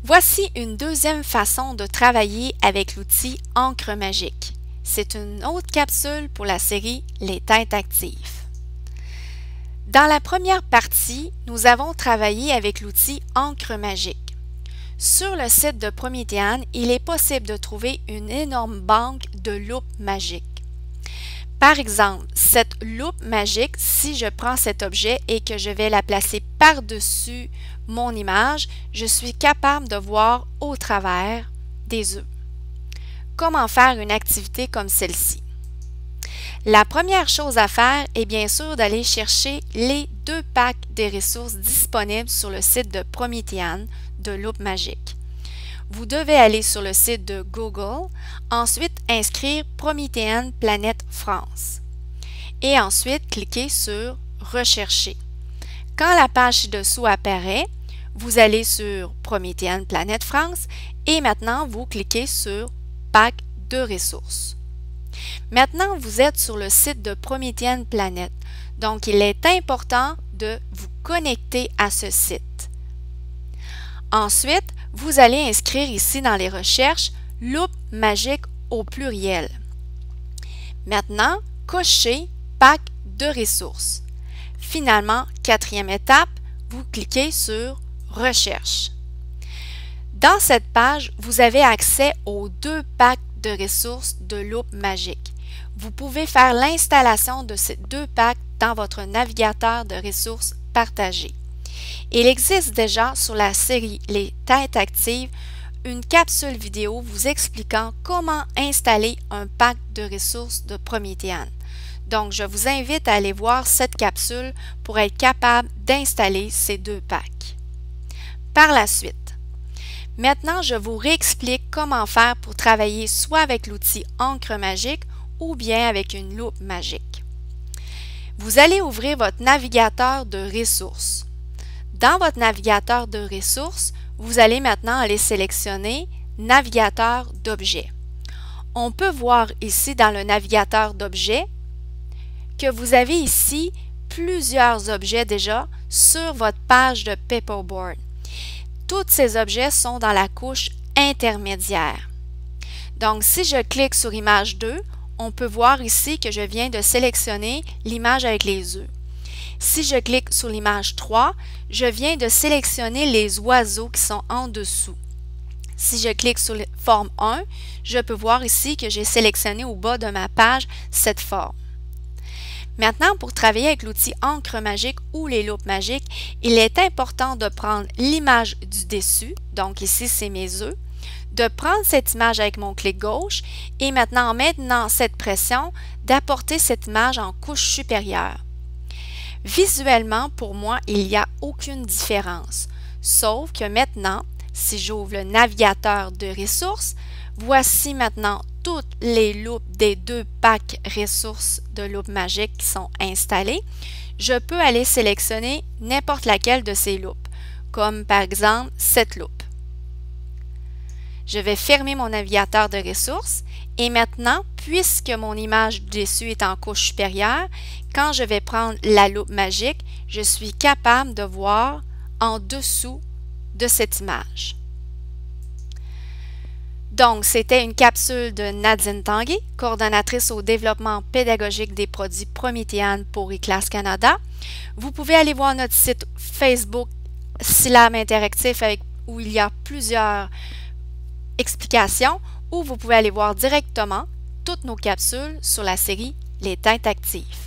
Voici une deuxième façon de travailler avec l'outil Encre magique. C'est une autre capsule pour la série Les têtes actives. Dans la première partie, nous avons travaillé avec l'outil Encre magique. Sur le site de Promethean, il est possible de trouver une énorme banque de loupes magiques. Par exemple, cette loupe magique, si je prends cet objet et que je vais la placer par-dessus mon image, je suis capable de voir au travers des œufs. Comment faire une activité comme celle-ci? La première chose à faire est bien sûr d'aller chercher les 2 packs des ressources disponibles sur le site de Promethean de loupe magique. Vous devez aller sur le site de Google, ensuite inscrire Promethean Planète France et ensuite cliquer sur Rechercher. Quand la page ci-dessous apparaît, vous allez sur Promethean Planète France et maintenant vous cliquez sur Pack de ressources. Maintenant, vous êtes sur le site de Promethean Planète, donc il est important de vous connecter à ce site. Ensuite, vous allez inscrire ici dans les recherches « loupe magique » au pluriel. Maintenant, cochez « Pack de ressources ». Finalement, quatrième étape, vous cliquez sur « Recherche ». Dans cette page, vous avez accès aux 2 packs de ressources de loupe magique. Vous pouvez faire l'installation de ces 2 packs dans votre navigateur de ressources partagé. Il existe déjà sur la série Les têtes actives une capsule vidéo vous expliquant comment installer un pack de ressources de Promethean. Donc, je vous invite à aller voir cette capsule pour être capable d'installer ces 2 packs. Par la suite, maintenant, je vous réexplique comment faire pour travailler soit avec l'outil Encre magique ou bien avec une loupe magique. Vous allez ouvrir votre navigateur de ressources. Dans votre navigateur de ressources, vous allez maintenant aller sélectionner Navigateur d'objets. On peut voir ici dans le navigateur d'objets que vous avez ici plusieurs objets déjà sur votre page de Paperboard. Tous ces objets sont dans la couche intermédiaire. Donc, si je clique sur Image 2, on peut voir ici que je viens de sélectionner l'image avec les œufs. Si je clique sur l'image 3, je viens de sélectionner les oiseaux qui sont en dessous. Si je clique sur la forme 1, je peux voir ici que j'ai sélectionné au bas de ma page cette forme. Maintenant, pour travailler avec l'outil Encre magique ou les loupes magiques, il est important de prendre l'image du dessus, donc ici c'est mes œufs, de prendre cette image avec mon clic gauche et maintenant, en maintenant cette pression, d'apporter cette image en couche supérieure. Visuellement, pour moi, il n'y a aucune différence, sauf que maintenant, si j'ouvre le navigateur de ressources, voici maintenant toutes les loupes des 2 packs ressources de loupe magique qui sont installées. Je peux aller sélectionner n'importe laquelle de ces loupes, comme par exemple cette loupe. Je vais fermer mon navigateur de ressources et maintenant, puisque mon image du dessus est en couche supérieure, quand je vais prendre la loupe magique, je suis capable de voir en dessous de cette image. Donc, c'était une capsule de Nadine Tanguay, coordonnatrice au développement pédagogique des produits Promethean pour eClass Canada. Vous pouvez aller voir notre site Facebook Syllab Interactif où il y a plusieurs explications, ou vous pouvez aller voir directement toutes nos capsules sur la série Les têtes actives.